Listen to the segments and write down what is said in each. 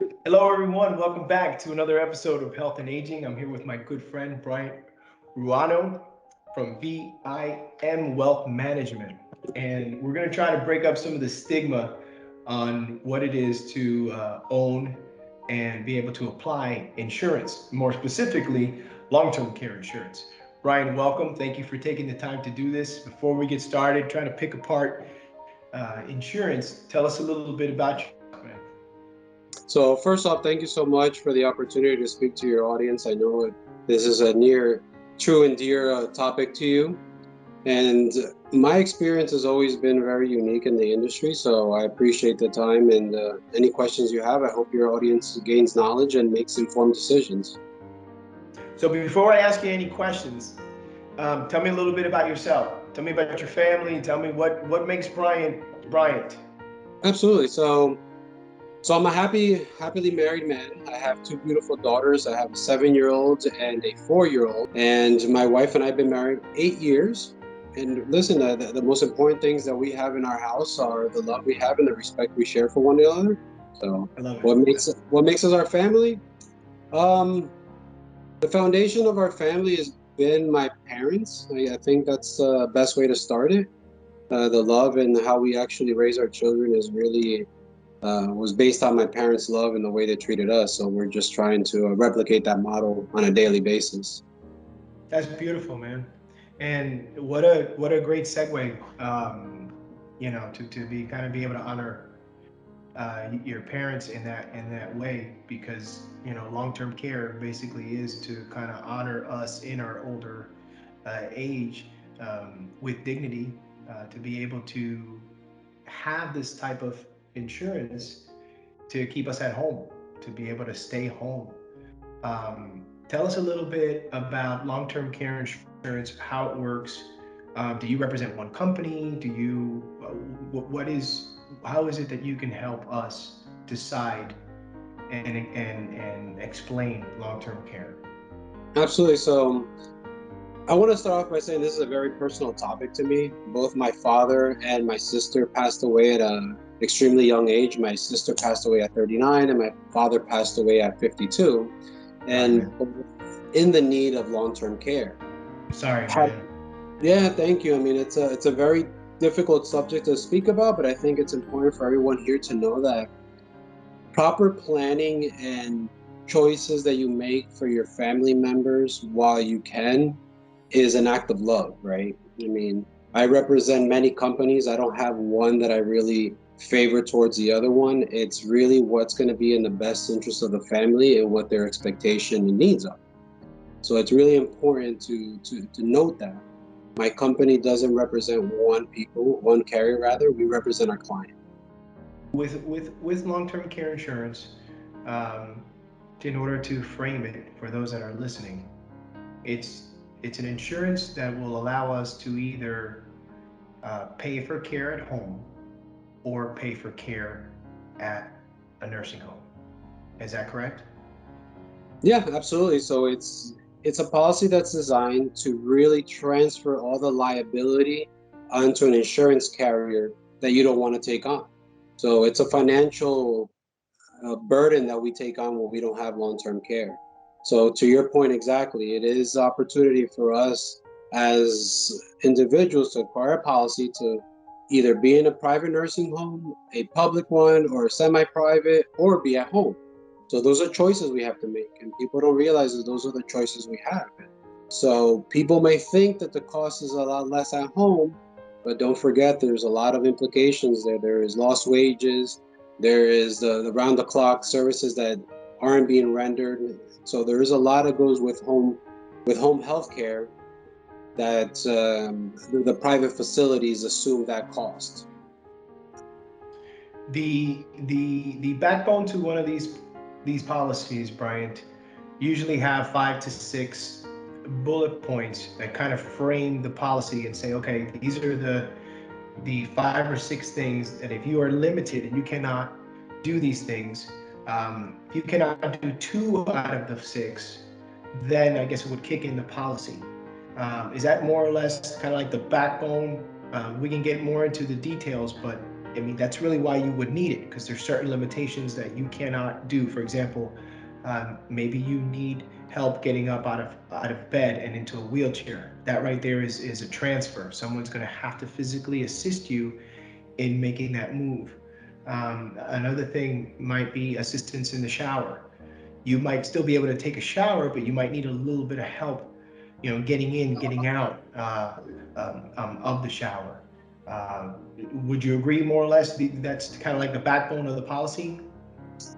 Hello, everyone. Welcome back to another episode of Health and Aging. I'm here with my good friend Bryant Ruano from VIM Wealth Management, and we're going to try to break up some of the stigma on what it is to own and be able to apply insurance, more specifically, long-term care insurance. Brian, welcome. Thank you for taking the time to do this. Before we get started, trying to pick apart insurance, tell us a little bit about yourself, man. So first off, thank you so much for the opportunity to speak to your audience. I know this is a near, true and dear topic to you. And my experience has always been very unique in the industry. So I appreciate the time and any questions you have. I hope your audience gains knowledge and makes informed decisions. So before I ask you any questions, tell me a little bit about yourself. Tell me about your family. Tell me what makes Bryant Bryant. Absolutely. So I'm a happily married man. I have two beautiful daughters. I have a 7-year-old and a 4-year-old. And my wife and I have been married 8 years. And listen, the most important things that we have in our house are the love we have and the respect we share for one another. So I love it. what makes us our family? Um, the foundation of our family has been my parents. I think that's the best way to start it. The love and how we actually raise our children is really was based on my parents' love and the way they treated us. So we're just trying to replicate that model on a daily basis. That's beautiful, man. And what a great segue. To be kind of be able to honor your parents in that way because long-term care basically is to kind of honor us in our older age with dignity, to be able to have this type of insurance to keep us at home, to be able to stay home. Tell us a little bit about long-term care insurance, how it works. Do you represent one company? Do you what is how is it that you can help us decide and explain long-term care? Absolutely. So I want to start off by saying this is a very personal topic to me. Both my father and my sister passed away at a extremely young age. My sister passed away at 39 and my father passed away at 52, Sorry, man. and both in the need of long-term care. Sorry, Had man. Yeah, thank you. I mean, it's a very difficult subject to speak about, but I think it's important for everyone here to know that proper planning and choices that you make for your family members while you can is an act of love, right? I mean, I represent many companies. I don't have one that I really favor towards the other one. It's really what's going to be in the best interest of the family and what their expectation and needs are. So it's really important to note that my company doesn't represent one carrier rather. We represent our client. With long-term care insurance, um, in order to frame it for those that are listening, it's it's an insurance that will allow us to either pay for care at home or pay for care at a nursing home. Is that correct? Yeah, absolutely. So it's a policy that's designed to really transfer all the liability onto an insurance carrier that you don't want to take on. So it's a financial burden that we take on when we don't have long-term care. So to your point exactly, it is opportunity for us as individuals to acquire a policy to either be in a private nursing home, a public one, or a semi-private, or be at home. So those are choices we have to make, and people don't realize that those are the choices we have. So people may think that the cost is a lot less at home, but don't forget there's a lot of implications there. There is lost wages, there is the round the clock services that aren't being rendered. So there is a lot that goes with home health care that the private facilities assume that cost. The backbone to one of these policies, Bryant, usually have 5 to 6 bullet points that kind of frame the policy and say, okay, these are the 5 or 6 things that if you are limited and you cannot do these things, if you cannot do 2 out of the 6, then I guess it would kick in the policy. Is that more or less kind of like the backbone? We can get more into the details, but I mean, that's really why you would need it, because there's certain limitations that you cannot do. For example, maybe you need help getting up out of bed and into a wheelchair. That right there is a transfer. Someone's going to have to physically assist you in making that move. Another thing might be assistance in the shower. You might still be able to take a shower, but you might need a little bit of help, getting in, getting out of the shower. Uh, would you agree, more or less? That's kind of like the backbone of the policy.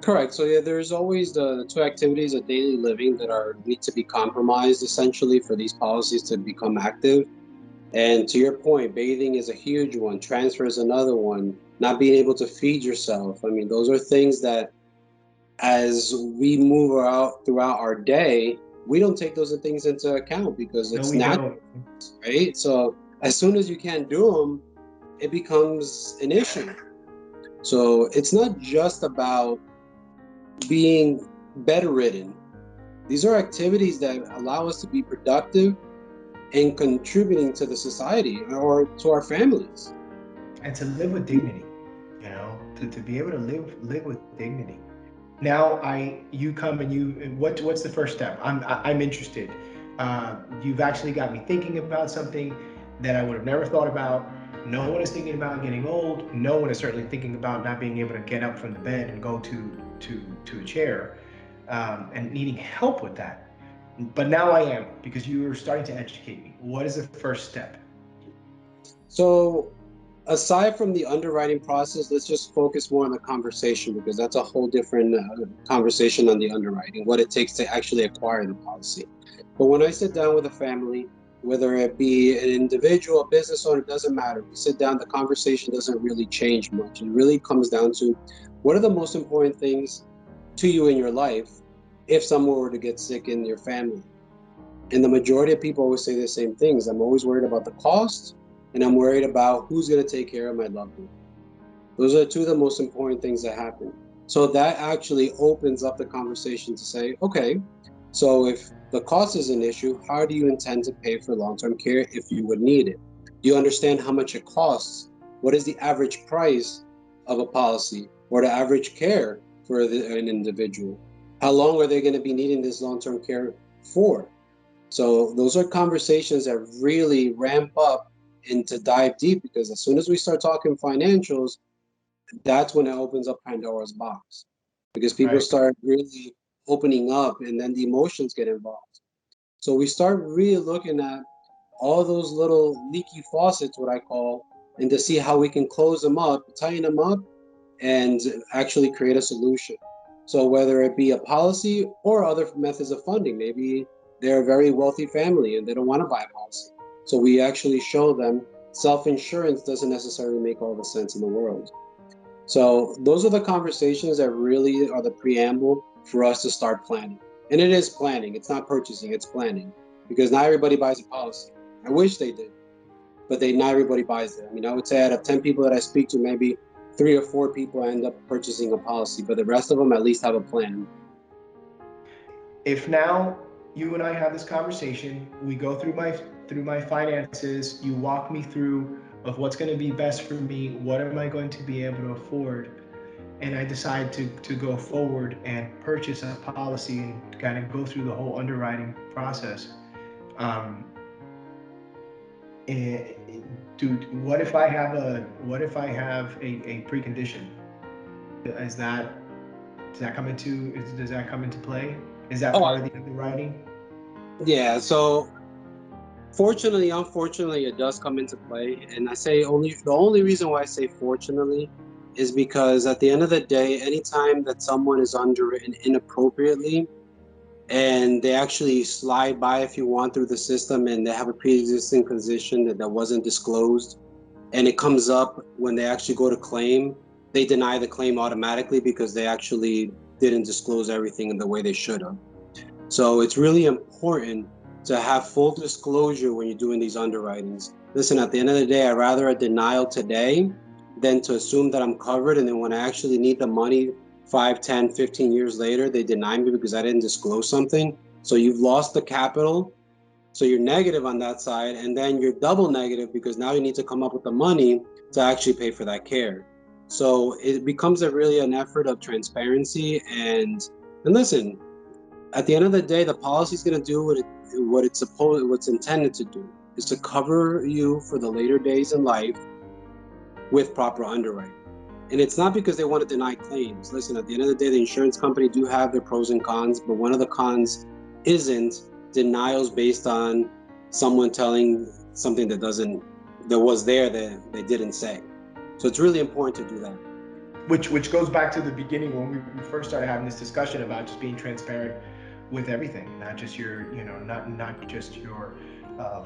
Correct. So yeah, there's always the two activities of daily living that are need to be compromised essentially for these policies to become active. And to your point, bathing is a huge one. Transfer is another one. Not being able to feed yourself. I mean, those are things that as we move out throughout our day, we don't take those things into account because No, it's we natural, don't. right? So as soon as you can't do them, it becomes an issue. So it's not just about being bedridden. These are activities that allow us to be productive and contributing to the society or to our families. And to live with dignity, to be able to live with dignity. Now you come and what's the first step? I'm interested. You've actually got me thinking about something that I would have never thought about. No one is thinking about getting old. No one is certainly thinking about not being able to get up from the bed and go to a chair, and needing help with that. But now I am, because you are starting to educate me. What is the first step? So aside from the underwriting process, let's just focus more on the conversation because that's a whole different conversation on the underwriting, what it takes to actually acquire the policy. But when I sit down with a family, whether it be an individual, a business owner, it doesn't matter. We sit down, the conversation doesn't really change much. It really comes down to what are the most important things to you in your life if someone were to get sick in your family. And the majority of people always say the same things. I'm always worried about the cost, and I'm worried about who's going to take care of my loved one. Those are two of the most important things that happen. So that actually opens up the conversation to say, okay, so if the cost is an issue, how do you intend to pay for long-term care if you would need it? Do you understand how much it costs? What is the average price of a policy or the average care for an individual? How long are they going to be needing this long-term care for? So those are conversations that really ramp up and to dive deep because as soon as we start talking financials, that's when it opens up Pandora's box because people Right. start really opening up and then the emotions get involved. So we start really looking at all those little leaky faucets, what I call, and to see how we can close them up, tighten them up, and actually create a solution. So whether it be a policy or other methods of funding, maybe they're a very wealthy family and they don't want to buy a policy. So we actually show them self-insurance doesn't necessarily make all the sense in the world. So those are the conversations that really are the preamble for us to start planning. And it is planning. It's not purchasing, it's planning. Because not everybody buys a policy. I wish they did, but they not everybody buys it. I mean, I would say out of 10 people that I speak to, maybe 3 or 4 people end up purchasing a policy, but the rest of them at least have a plan. If now you and I have this conversation, we go through my finances, you walk me through of what's going to be best for me, what am I going to be able to afford, and I decide to go forward and purchase a policy and kind of go through the whole underwriting process. Um, eh, Dude, what if I have a precondition? Is that does that come into play? Is that Oh, part of the underwriting? yeah. So fortunately, unfortunately, it does come into play. And I say only the only reason why I say fortunately is because at the end of the day, anytime that someone is underwritten inappropriately, and they actually slide by if you want through the system and they have a pre-existing condition that wasn't disclosed and it comes up when they actually go to claim, they deny the claim automatically because they actually didn't disclose everything in the way they should have. So it's really important to have full disclosure when you're doing these underwritings. Listen, at the end of the day, I'd rather a denial today than to assume that I'm covered. And then when I actually need the money 5, 10, 15 years later, they deny me because I didn't disclose something. So you've lost the capital. So you're negative on that side. And then you're double negative because now you need to come up with the money to actually pay for that care. So it becomes a really an effort of transparency. And listen, at the end of the day, the policy is going to do what's intended to do, is to cover you for the later days in life with proper underwriting. And it's not because they want to deny claims. Listen, at the end of the day, the insurance company do have their pros and cons, but one of the cons isn't denials based on someone telling something that was there that they didn't say. So it's really important to do that. Which goes back to the beginning when we first started having this discussion about just being transparent with everything, not just your, not just your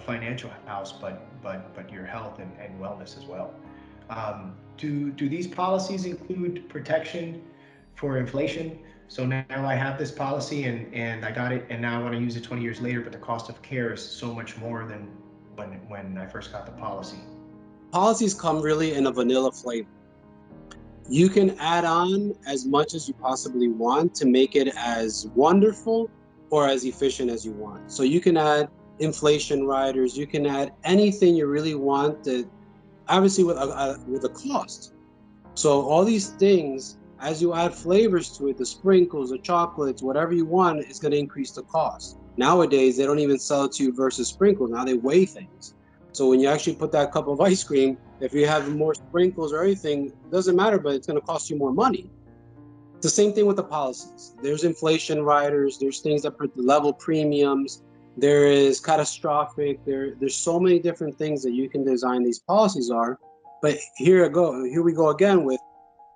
financial house, but your health and wellness as well. Do these policies include protection for inflation? So now I have this policy and I got it, and now I want to use it 20 years later, but the cost of care is so much more than when I first got the policy. Policies come really in a vanilla flavor. You can add on as much as you possibly want to make it as wonderful or as efficient as you want. So you can add inflation riders, you can add anything you really want, that obviously with a cost. So all these things, as you add flavors to it, the sprinkles, the chocolates, whatever you want, is going to increase the cost. Nowadays, they don't even sell it to you versus sprinkles. Now they weigh things. So when you actually put that cup of ice cream, if you have more sprinkles or anything, it doesn't matter, but it's going to cost you more money. It's the same thing with the policies. There's inflation riders. There's things that level premiums. There is catastrophic. There's so many different things that you can design these policies are. But here we go again with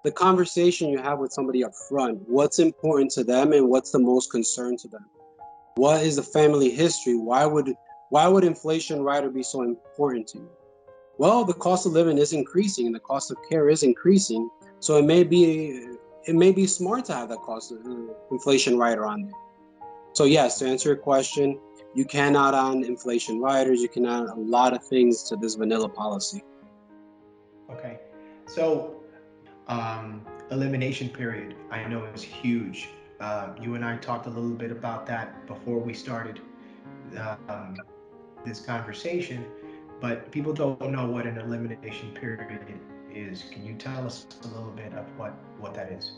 the conversation you have with somebody up front. What's important to them and what's the most concern to them? What is the family history? Why would inflation rider be so important to you? Well, the cost of living is increasing and the cost of care is increasing. So it may be smart to have that cost of inflation rider on there. So yes, to answer your question, you can add on inflation riders. You can add a lot of things to this vanilla policy. Okay, so elimination period I know is huge. You and I talked a little bit about that before we started um, this conversation, but people don't know what an elimination period is. Can you tell us a little bit of what that is?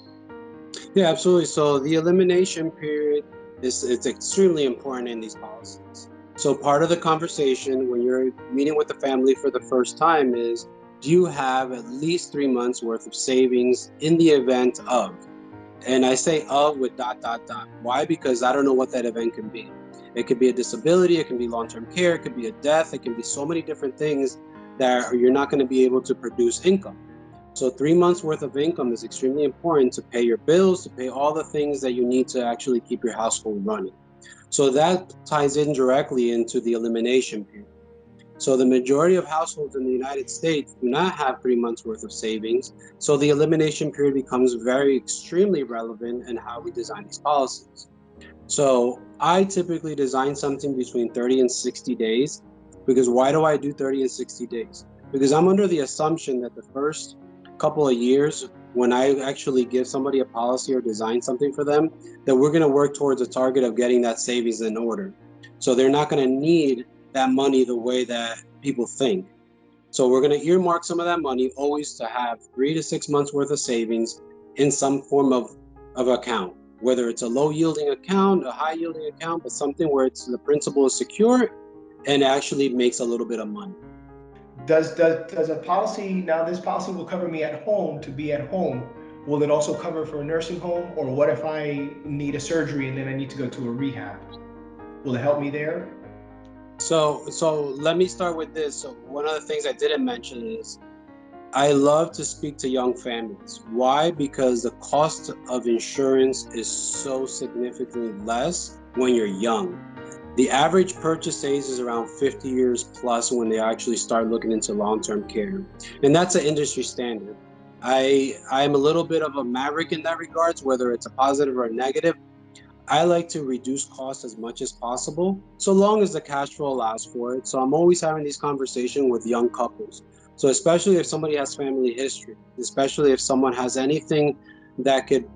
Yeah, absolutely. So the elimination period is it's extremely important in these policies. So part of the conversation when you're meeting with the family for the first time is, do you have at least 3 months worth of savings in the event of? And I say of with dot dot dot. Why? Because I don't know what that event can be. It could be a disability, it can be long-term care, it could be a death, it can be so many different things that you're not going to be able to produce income. So 3 months worth of income is extremely important to pay your bills, to pay all the things that you need to actually keep your household running. So that ties in directly into the elimination period. So the majority of households in the United States do not have 3 months worth of savings. So the elimination period becomes very extremely relevant in how we design these policies. So I typically design something between 30 and 60 days. Because why do I do 30 and 60 days? Because I'm under the assumption that the first couple of years, when I actually give somebody a policy or design something for them, that we're going to work towards a target of getting that savings in order. So they're not going to need that money the way that people think. So we're going to earmark some of that money always to have 3 to 6 months worth of savings in some form of account, whether it's a low yielding account, a high yielding account, but something where it's the principal is secure and actually makes a little bit of money. Does a policy, now this policy will cover me at home to be at home? Will it also cover for a nursing home, or what if I need a surgery and then I need to go to a rehab? Will it help me there? So let me start with this. So one of the things I didn't mention is I love to speak to young families. Why? Because the cost of insurance is so significantly less when you're young. The average purchase age is around 50 years plus when they actually start looking into long-term care. And that's an industry standard. I'm a little bit of a maverick in that regards, whether it's a positive or a negative. I like to reduce costs as much as possible, so long as the cash flow allows for it. So I'm always having these conversations with young couples. So especially if somebody has family history, especially if someone has anything that could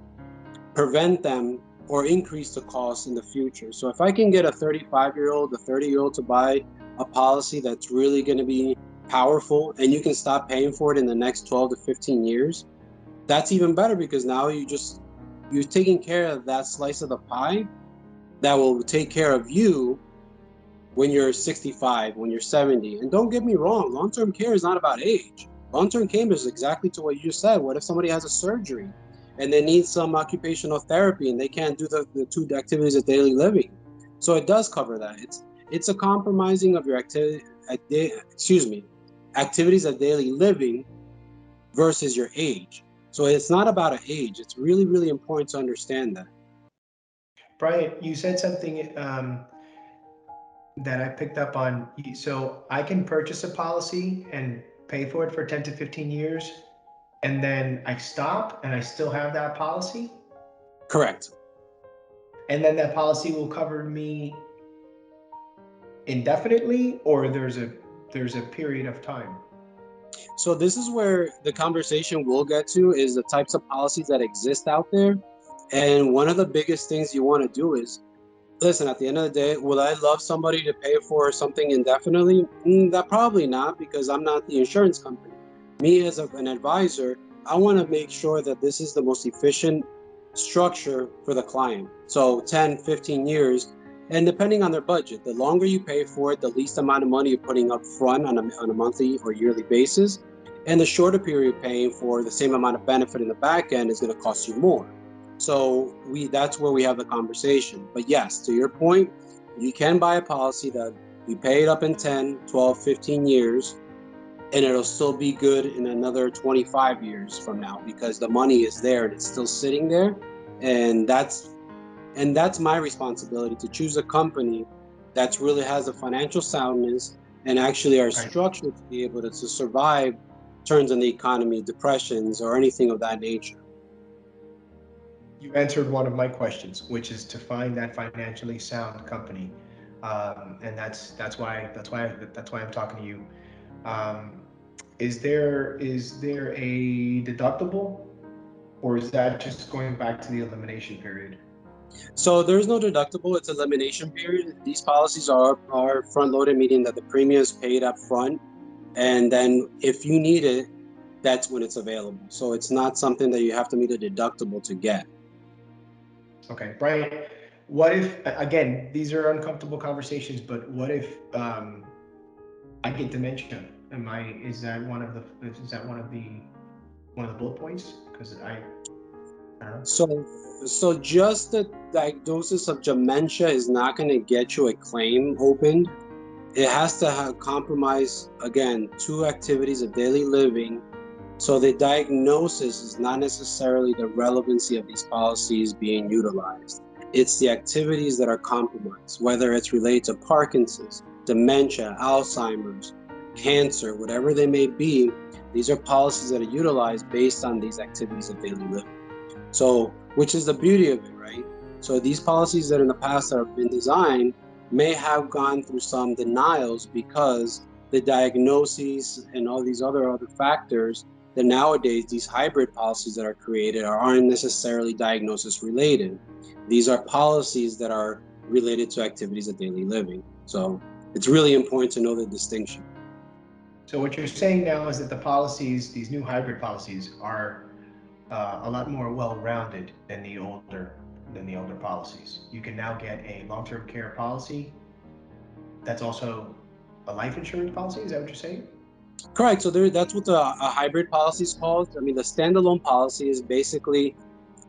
prevent them or increase the cost in the future. So if I can get a 35-year-old, a 30-year-old to buy a policy that's really going to be powerful and you can stop paying for it in the next 12 to 15 years, That's even better because now you're taking care of that slice of the pie that will take care of you when you're 65, when you're 70. And don't get me wrong, long-term care is not about age. Long-term care is exactly to what you just said. What if somebody has a surgery and they need some occupational therapy and they can't do the two activities of daily living? So it does cover that. It's a compromising of your activities of daily living versus your age. So it's not about an age. It's really, really important to understand that. Brian, you said something that I picked up on. So I can purchase a policy and pay for it for 10 to 15 years, and then I stop and I still have that policy, Correct. and then that policy will cover me indefinitely, or there's a period of time. So this is where the conversation will get to is the types of policies that exist out there. And one of the biggest things you want to do is listen, at the end of the day, will I love somebody to pay for something indefinitely? That probably not because I'm not the insurance company. Me as an advisor, I want to make sure that this is the most efficient structure for the client. So 10, 15 years, and depending on their budget, the longer you pay for it, the least amount of money you're putting up front on a monthly or yearly basis. And the shorter period you're paying for the same amount of benefit in the back end is going to cost you more. So that's where we have the conversation. But yes, to your point, you can buy a policy that you pay it up in 10, 12, 15 years, and it'll still be good in another 25 years from now because the money is there and it's still sitting there. And that's my responsibility to choose a company that really has the financial soundness and actually are Right. structured to be able to survive turns in the economy, depressions, or anything of that nature. You answered one of my questions, which is to find that financially sound company, and that's why I'm talking to you. Um, is there a deductible, or is that just going back to the elimination period? So there's no deductible. It's elimination period. These policies are front loaded, meaning that the premium is paid up front, and then if you need it, that's when it's available. So it's not something that you have to meet a deductible to get. Okay, Brian. What if again these are uncomfortable conversations, but what if I get dementia? Am I is that one of the bullet points? Because I don't know. So so just the diagnosis of dementia is not going to get you a claim opened. It has to have compromise again two activities of daily living. So the diagnosis is not necessarily the relevancy of these policies being utilized. It's the activities that are compromised, whether it's related to Parkinson's, dementia, Alzheimer's, cancer, whatever they may be. These are policies that are utilized based on these activities of daily living. So, which is the beauty of it, right? So these policies that in the past have been designed may have gone through some denials because the diagnoses and all these other factors that nowadays these hybrid policies that are created aren't necessarily diagnosis related. These are policies that are related to activities of daily living. So it's really important to know the distinction. So what you're saying now is that the policies, these new hybrid policies, are a lot more well-rounded than the older policies. You can now get a long-term care policy that's also a life insurance policy. Is that what you're saying? Correct. So that's what a hybrid policy is called. I mean, the standalone policy is basically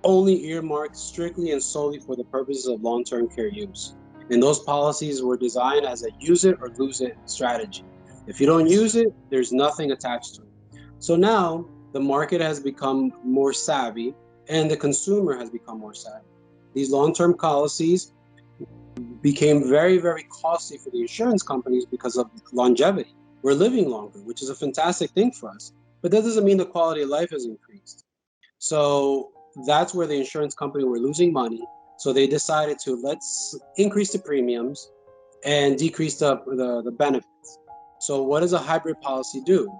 only earmarked strictly and solely for the purposes of long-term care use. And those policies were designed as a use it or lose it strategy. If you don't Yes. use it, there's nothing attached to it. So now the market has become more savvy and the consumer has become more savvy. These long-term policies became very, very costly for the insurance companies because of longevity. We're living longer, which is a fantastic thing for us. But that doesn't mean the quality of life has increased. So that's where the insurance company were losing money. So they decided to let's increase the premiums and decrease the benefits. So what does a hybrid policy do?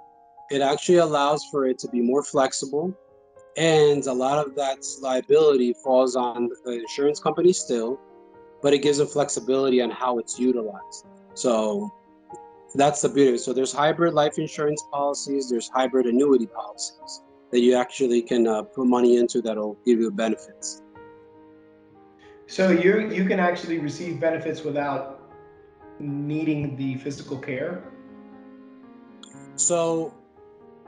It actually allows for it to be more flexible, and a lot of that liability falls on the insurance company still, but it gives them flexibility on how it's utilized. So that's the beauty of it. So there's hybrid life insurance policies, there's hybrid annuity policies. that you actually can put money into that'll give you benefits. So you can actually receive benefits without needing the physical care. So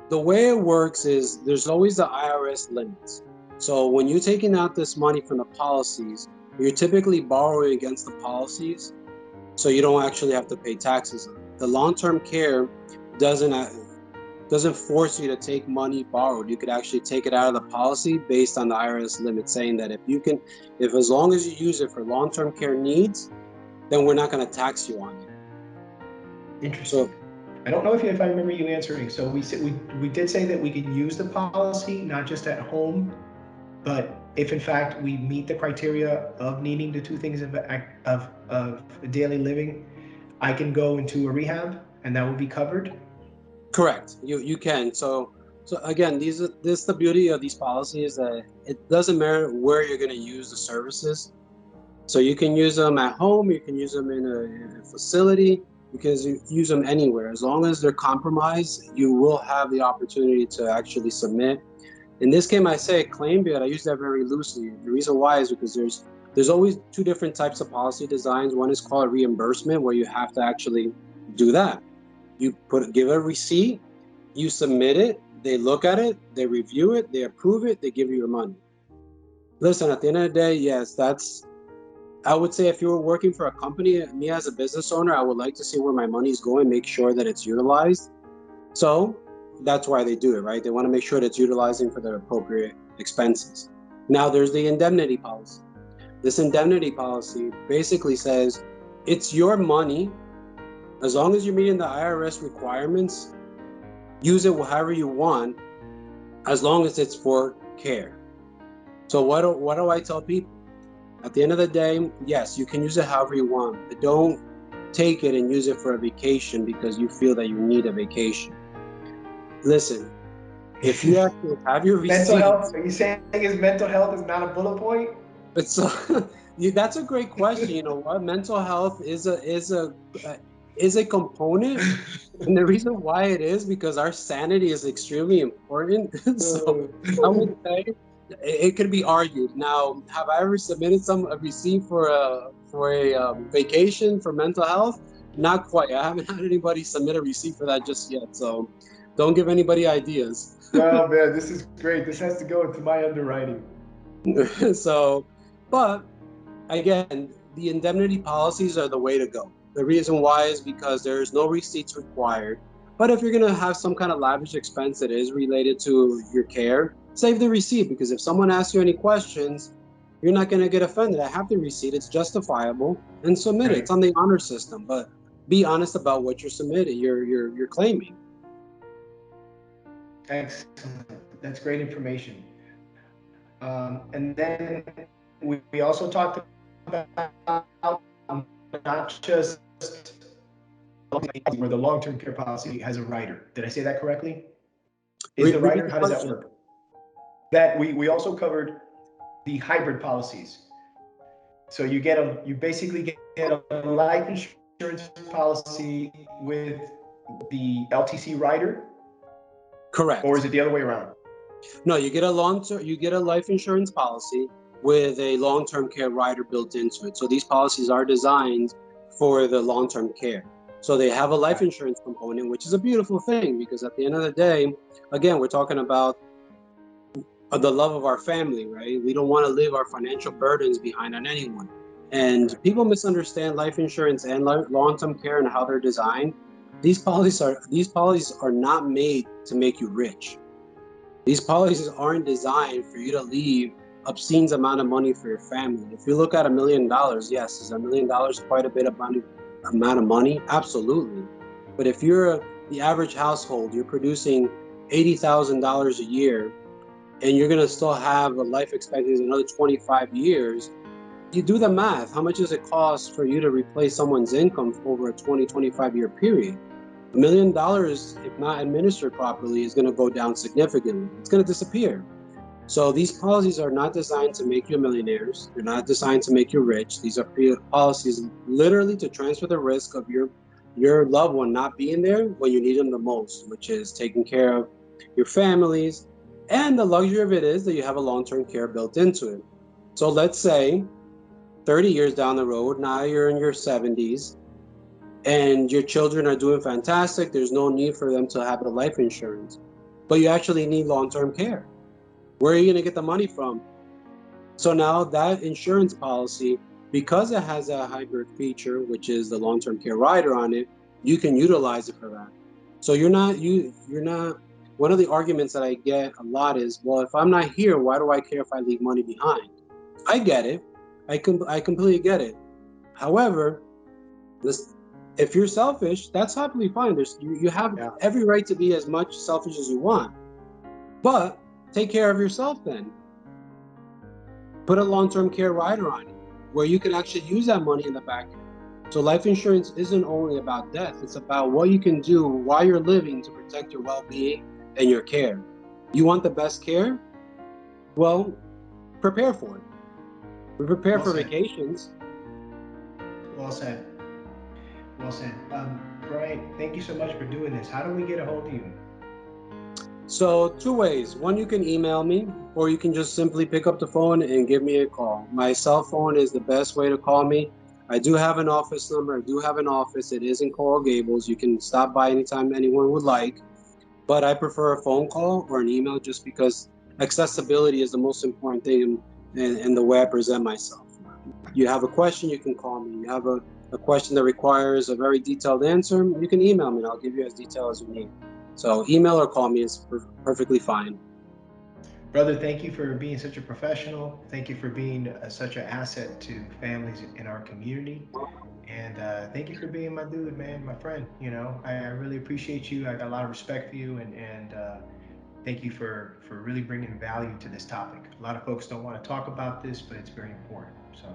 the way it works is there's always the IRS limits. So when you're taking out this money from the policies, you're typically borrowing against the policies, so you don't actually have to pay taxes on it. The long-term care doesn't doesn't force you to take money borrowed. You could actually take it out of the policy based on the IRS limit, saying that if as long as you use it for long-term care needs, then we're not going to tax you on it. Interesting. So I don't know if I remember you answering. So we did say that we could use the policy not just at home, but if in fact we meet the criteria of needing the two things of daily living, I can go into a rehab and that will be covered. correct, you can. So again, this the beauty of these policies, that it doesn't matter where you're going to use the services. So you can use them at home, you can use them in a facility, you can use them anywhere. As long as they're compromised, you will have the opportunity to actually submit. In this case, I say claim, but I use that very loosely. The reason why is because there's always two different types of policy designs. One is called reimbursement, where you have to actually do that. You give a receipt, you submit it, they look at it, they review it, they approve it, they give you your money. Listen, at the end of the day, yes, I would say if you were working for a company, me as a business owner, I would like to see where my money is going, make sure that it's utilized. So that's why they do it, right? They want to make sure that it's utilizing for the appropriate expenses. Now there's the indemnity policy. This indemnity policy basically says it's your money. As long as you're meeting the IRS requirements, use it however you want, as long as it's for care. So what do I tell people? At the end of the day, yes, you can use it however you want, but don't take it and use it for a vacation because you feel that you need a vacation. Listen, if you actually have your Mental receipts, health? Are you saying is mental health is not a bullet point? it's that's a great question. You know what? Mental health is a component, and the reason why it is because our sanity is extremely important. So I would say it could be argued. Now, have I ever submitted a receipt for a vacation for mental health? Not quite. I haven't had anybody submit a receipt for that just yet. So don't give anybody ideas. Oh man, this is great. This has to go into my underwriting. So, but again, the indemnity policies are the way to go. The reason why is because there's no receipts required. But if you're going to have some kind of lavish expense that is related to your care, save the receipt, because if someone asks you any questions, you're not going to get offended. I have the receipt, it's justifiable, and submit it. Right. It's on the honor system, but be honest about what you're submitting, you're claiming. Excellent. That's great information. And then we also talked about not just where the long-term care policy has a rider. Did I say that correctly? Is the Repeat rider? the How does that question. work? That we also covered the hybrid policies. So you basically get a life insurance policy with the LTC rider, or is Correct. it the other way around? No, you get a life insurance policy with a long-term care rider built into it. So these policies are designed for the long-term care. So they have a life insurance component, which is a beautiful thing because at the end of the day, again, we're talking about the love of our family, right? We don't want to leave our financial burdens behind on anyone. And Right. people misunderstand life insurance and long-term care and how they're designed. These policies are not made to make you rich. These policies aren't designed for you to leave obscene amount of money for your family. If you look at $1 million, yes, is $1 million quite a bit of money, amount of money? Absolutely. But if you're the average household, you're producing $80,000 a year, and you're gonna still have a life expectancy of another 25 years. You do the math. How much does it cost for you to replace someone's income over a 25 year period? $1 million, if not administered properly, is going to go down significantly. It's going to disappear. So these policies are not designed to make you millionaires. They're not designed to make you rich. These are policies literally to transfer the risk of your loved one not being there when you need them the most, which is taking care of your families, And the luxury of it is that you have a long-term care built into it. So let's say 30 years down the road, now you're in your 70s and your children are doing fantastic. There's no need for them to have a life insurance, but you actually need long-term care. Where are you going to get the money from? So now that insurance policy, because it has a hybrid feature, which is the long-term care rider on it, you can utilize it for that. So you're not one of the arguments that I get a lot is, well, if I'm not here, why do I care if I leave money behind? I get it. I completely get it. However, this if you're selfish, that's happily fine. You have Yeah. every right to be as much selfish as you want. But take care of yourself then. Put a long-term care rider on it where you can actually use that money in the back end. So life insurance isn't only about death, it's about what you can do while you're living to protect your well-being and your care. You want the best care? Well, prepare for it. We prepare Well for said. vacations. Well said. Well said. Brian, thank you so much for doing this. How do we get a hold of you? So two ways. One, you can email me, or you can just simply pick up the phone and give me a call. My cell phone is the best way to call me. I do have an office number. I do have an office. It is in Coral Gables. You can stop by anytime anyone would like, but I prefer a phone call or an email just because accessibility is the most important thing in the way I present myself. You have a question, you can call me. You have a question that requires a very detailed answer, you can email me and I'll give you as detailed as you need. So email or call me is perfectly fine. Brother, thank you for being such a professional. Thank you for being such an asset to families in our community. And thank you for being my dude, man, my friend. I really appreciate you. I got a lot of respect for you, and thank you for really bringing value to this topic. A lot of folks don't want to talk about this, but it's very important. So